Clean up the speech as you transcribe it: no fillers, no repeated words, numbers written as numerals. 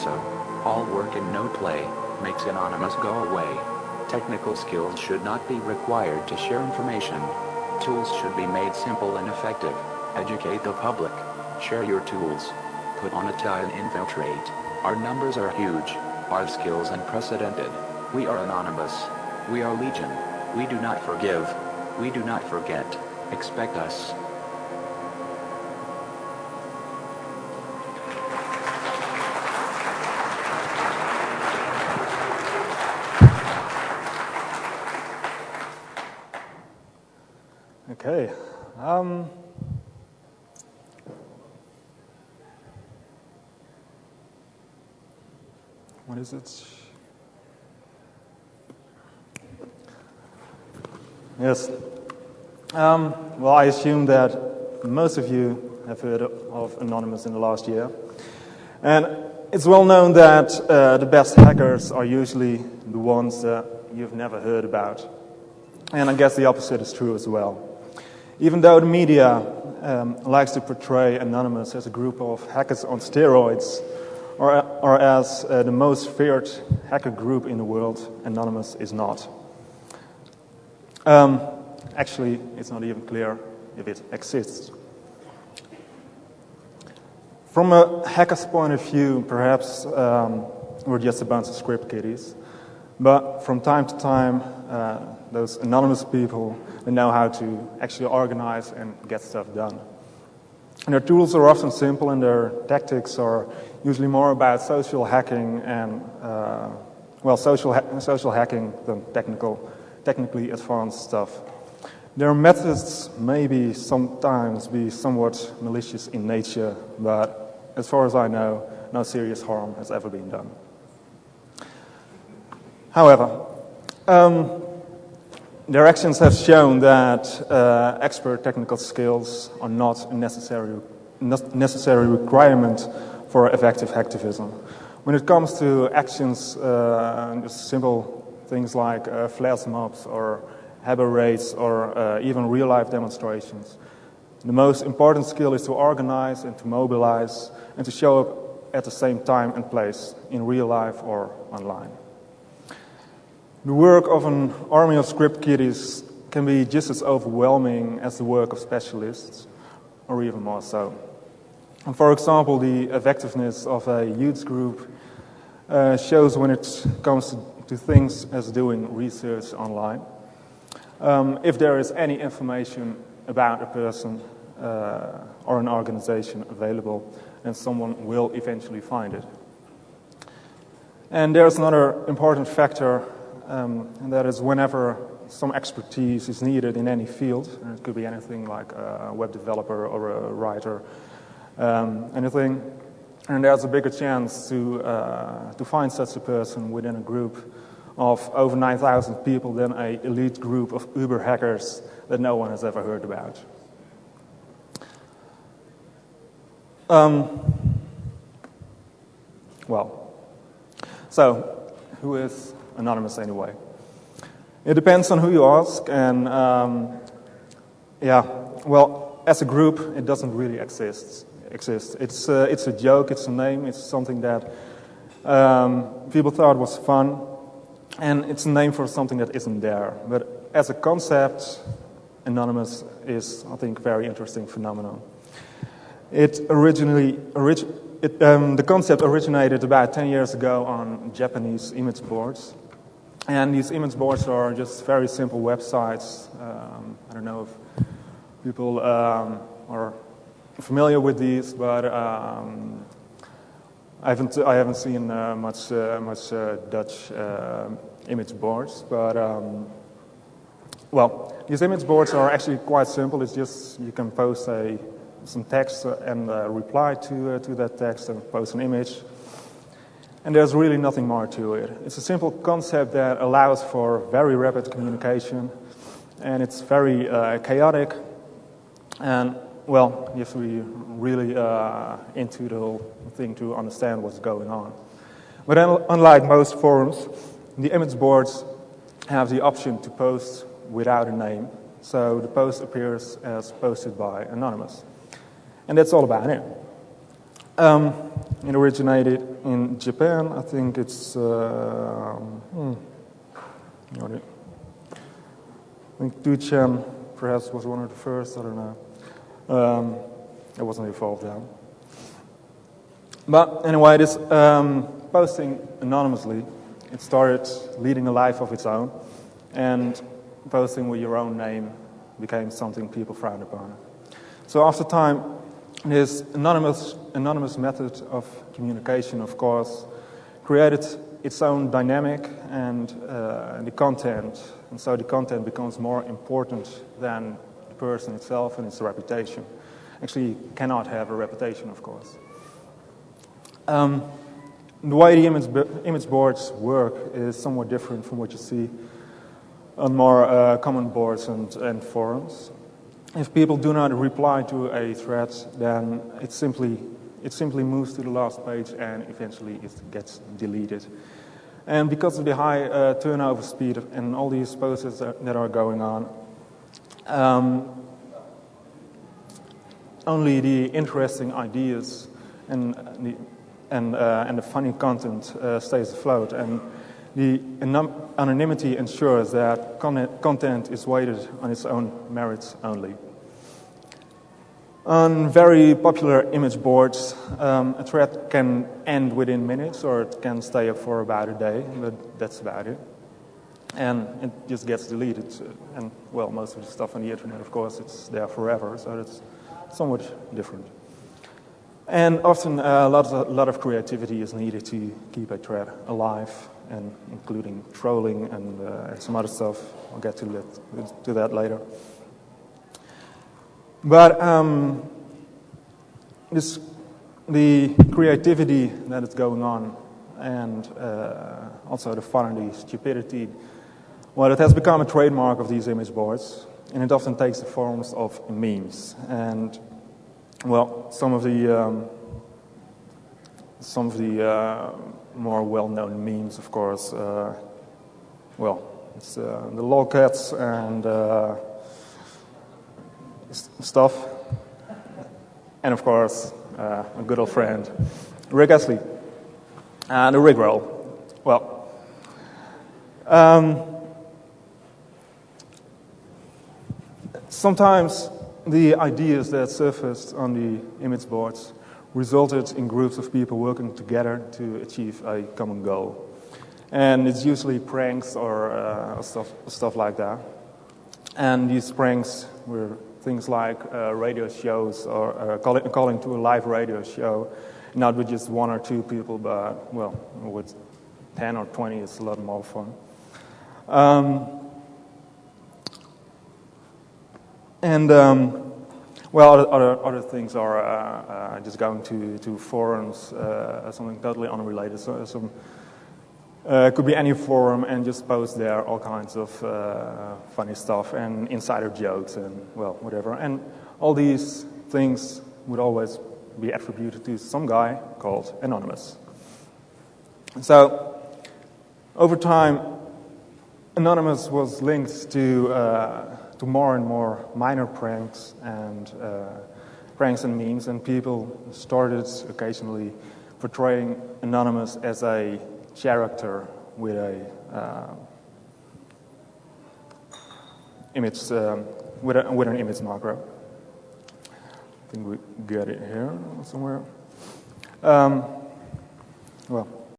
so. All work and no play makes anonymous go away. Technical skills should not be required to share information. Tools should be made simple and effective. Educate the public. Share your tools. Put on a tie and infiltrate. Our numbers are huge. Our skills unprecedented. We are anonymous. We are legion. We do not forgive. We do not forget. Expect us. Okay. What is it? Yes. Well, I assume that most of you have heard of Anonymous in the last year. And it's well known that the best hackers are usually the ones that you've never heard about. And I guess the opposite is true as well. Even though the media likes to portray Anonymous as a group of hackers on steroids, or as the most feared hacker group in the world, Anonymous is not. Actually, it's not even clear if it exists. From a hacker's point of view, perhaps we're just a bunch of script kiddies. But from time to time, those anonymous people, they know how to actually organize and get stuff done. And their tools are often simple, and their tactics are usually more about social hacking and, social hacking than technically advanced stuff. Their methods may sometimes be somewhat malicious in nature, but as far as I know, no serious harm has ever been done. However, their actions have shown that expert technical skills are not a necessary requirement for effective hacktivism. When it comes to actions, just simple things like flash mobs or HAR raids or even real-life demonstrations, the most important skill is to organize and to mobilize and to show up at the same time and place in real life or online. The work of an army of script kiddies can be just as overwhelming as the work of specialists, or even more so. And for example, the effectiveness of a youth group shows when it comes to things as doing research online. If there is any information about a person or an organization available, then someone will eventually find it. And there's another important factor, and that is whenever some expertise is needed in any field, and it could be anything like a web developer or a writer, anything, and there's a bigger chance to find such a person within a group of over 9,000 people than an elite group of uber hackers that no one has ever heard about. So who is Anonymous anyway? It depends on who you ask, and as a group, it doesn't really exist. It's a joke, it's a name, it's something that people thought was fun, and it's a name for something that isn't there. But as a concept, Anonymous is, I think, a very interesting phenomenon. The concept originated about 10 years ago on Japanese image boards. And these image boards are just very simple websites. I don't know if people are familiar with these, but I haven't seen much Dutch image boards. But these image boards are actually quite simple. It's just you can post some text and reply to that text and post an image. And there's really nothing more to it. It's a simple concept that allows for very rapid communication, and it's very chaotic. And, you have to be really into the whole thing to understand what's going on. But unlike most forums, the image boards have the option to post without a name. So the post appears as posted by Anonymous. And that's all about it. It originated in Japan. I think it's I think Duchan perhaps was one of the first, I don't know. It wasn't involved then. But anyway, this posting anonymously, it started leading a life of its own, and posting with your own name became something people frowned upon. So after time, this anonymous method of communication, of course, created its own dynamic and the content. And so the content becomes more important than the person itself and its reputation. Actually, you cannot have a reputation, of course. The way the image boards work is somewhat different from what you see on more common boards and forums. If people do not reply to a thread, then it simply moves to the last page and eventually it gets deleted. And because of the high turnover speed and all these posts that are going on, only the interesting ideas and the funny content stays afloat, and the anonymity ensures that content is weighted on its own merits only. On very popular image boards, a thread can end within minutes, or it can stay up for about a day, but that's about it. And it just gets deleted. And, well, most of the stuff on the internet, of course, it's there forever, so that's somewhat different. And often a lot of creativity is needed to keep a thread alive, and including trolling and some other stuff. I'll get to that later. But the creativity that is going on, and also the fun and the stupidity, well, it has become a trademark of these image boards, and it often takes the forms of memes. And, well, some of the more well-known memes, of course, well, it's the lolcats and stuff, and of course, a good old friend, Rick Astley, and the Rickroll. Well, sometimes the ideas that surfaced on the image boards resulted in groups of people working together to achieve a common goal. And it's usually pranks or stuff like that. And these pranks were things like radio shows or calling to a live radio show, not with just one or two people, but, well, with 10 or 20, it's a lot more fun. Well, other things are just going to forums, something totally unrelated. So it could be any forum and just post there all kinds of funny stuff and insider jokes and, well, whatever. And all these things would always be attributed to some guy called Anonymous. So over time, Anonymous was linked to more and more minor pranks and memes, and people started occasionally portraying Anonymous as a character with a image with an image macro. I think we get it here somewhere. Well.